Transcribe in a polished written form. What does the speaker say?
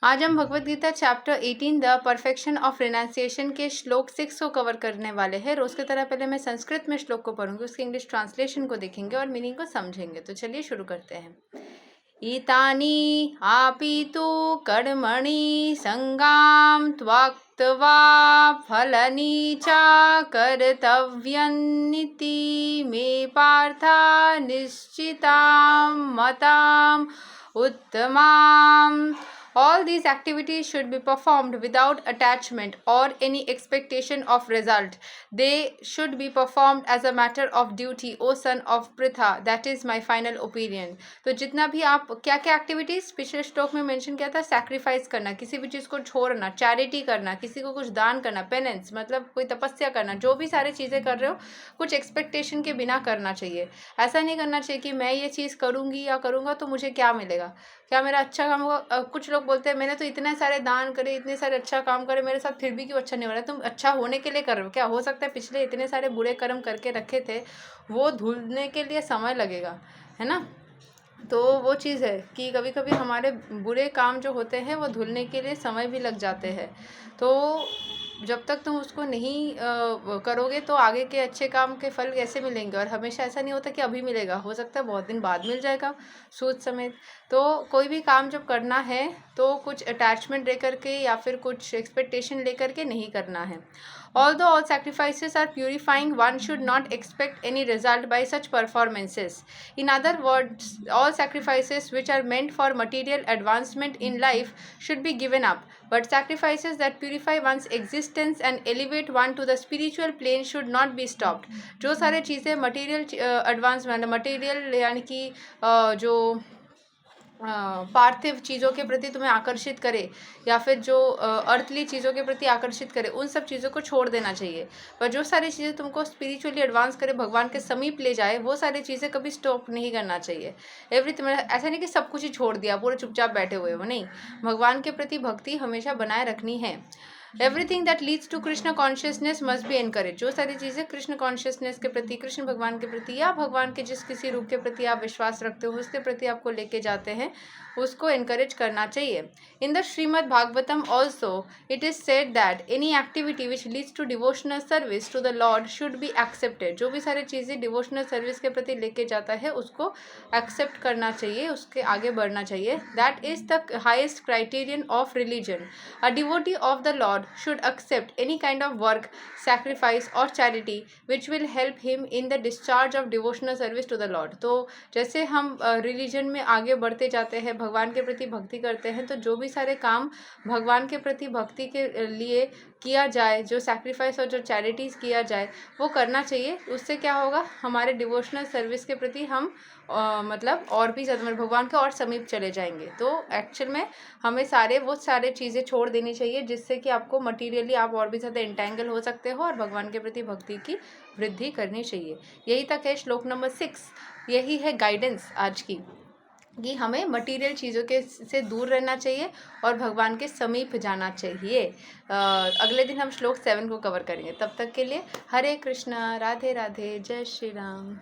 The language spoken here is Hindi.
आज हम Bhagavad Gita chapter 18 the perfection of renunciation के श्लोक 6 को कवर करने वाले हैं। रोज की तरह पहले मैं संस्कृत में श्लोक को पढ़ूंगी, उसके इंग्लिश ट्रांसलेशन को देखेंगे और मीनिंग को समझेंगे। तो चलिए शुरू करते हैं। ईतानी आपितु कर्मणि संगाम त्वक्त्वा फलनी चा कर्तव्यन्निति मे पार्था निश्चितां मतां उत्तमाम्। All these activities should be performed without attachment or any expectation of result. They should be performed as a matter of duty, O son of Pritha. That is my final opinion. तो जितना भी आप क्या क्या एक्टिविटीज़ पिछले श्लोक में मेंशन किया था, सैक्रिफाइस करना, किसी भी चीज़ को छोड़ना, चैरिटी करना, किसी को कुछ दान करना, पेनेंस मतलब कोई तपस्या करना, जो भी सारी चीज़ें कर रहे हो कुछ एक्सपेक्टेशन के बिना करना चाहिए। ऐसा नहीं करना चाहिए कि मैं ये चीज़ करूँगी या करूँगा तो मुझे क्या मिलेगा, क्या मेरा अच्छा काम होगा। कुछ लोग बोलते हैं मैंने तो इतने सारे दान करे, इतने सारे अच्छा काम करे, मेरे साथ फिर भी क्यों अच्छा नहीं हो रहा है। तुम अच्छा होने के लिए कर रहे हो क्या? हो सकता है पिछले इतने सारे बुरे कर्म करके रखे थे, वो धुलने के लिए समय लगेगा, है ना। तो वो चीज़ है कि कभी कभी हमारे बुरे काम जो होते हैं वो धुलने के लिए समय भी लग जाते हैं। तो जब तक तुम उसको नहीं करोगे तो आगे के अच्छे काम के फल कैसे मिलेंगे। और हमेशा ऐसा नहीं होता कि अभी मिलेगा, हो सकता है बहुत दिन बाद मिल जाएगा सूद समेत। तो कोई भी काम जब करना है तो कुछ अटैचमेंट लेकर के या फिर कुछ एक्सपेक्टेशन लेकर के नहीं करना है। Although all sacrifices are purifying, one should not expect any result by such performances. In other words, all sacrifices which are meant for material advancement in life should be given up, but sacrifices that purify one's existence and elevate one to the spiritual plane should not be stopped. जो सारे चीज़ें मटेरियल एडवांसमेंट, मटेरियल यानी कि जो पार्थिव चीज़ों के प्रति तुम्हें आकर्षित करे या फिर जो अर्थली चीज़ों के प्रति आकर्षित करे, उन सब चीज़ों को छोड़ देना चाहिए। पर जो सारी चीज़ें तुमको स्पिरिचुअली एडवांस करे, भगवान के समीप ले जाए, वो सारी चीज़ें कभी स्टॉप नहीं करना चाहिए। एवरीथिंग ऐसा नहीं कि सब कुछ ही छोड़ दिया, पूरे चुपचाप बैठे हुए हो, नहीं। भगवान के प्रति भक्ति हमेशा बनाए रखनी है। Everything that leads to Krishna consciousness must be encourage. जो सारी चीज़ें कृष्ण कॉन्शियसनेस के प्रति, कृष्ण भगवान के प्रति या भगवान के जिस किसी रूप के प्रति आप विश्वास रखते हो उसके प्रति आपको लेके जाते हैं, उसको एनकरेज करना चाहिए। In the Srimad Bhagavatam also it is said that any activity which leads to devotional service to the lord should be accepted. जो भी सारी चीज़ें डिवोशनल सर्विस के प्रति लेके जाता है उसको एक्सेप्ट करना चाहिए, उसके आगे बढ़ना चाहिए। That is the highest criterion of religion. A devotee of the Lord should accept any kind of work, sacrifice or charity which will help him in the discharge of devotional service to the Lord. तो जैसे हम रिलीजन में आगे बढ़ते जाते हैं, भगवान के प्रति भक्ति करते हैं, तो जो भी सारे काम भगवान के प्रति भक्ति के लिए किया जाए, जो सैक्रिफाइस और जो चैरिटीज़ किया जाए वो करना चाहिए। उससे क्या होगा, हमारे डिवोशनल सर्विस के प्रति हम मतलब और भी ज़्यादा भगवान के और समीप चले जाएंगे। तो एक्चुअल में हमें वो सारे चीज़ें छोड़ देनी चाहिए जिससे कि आपको मटीरियली आप और भी ज़्यादा एंटेंगल हो सकते हो और भगवान के प्रति भक्ति की वृद्धि करनी चाहिए। यही तक है श्लोक नंबर 6। यही है गाइडेंस आज की, कि हमें मटेरियल चीज़ों के से दूर रहना चाहिए और भगवान के समीप जाना चाहिए। अगले दिन हम श्लोक 7 को कवर करेंगे। तब तक के लिए हरे कृष्णा, राधे राधे, जय श्री राम।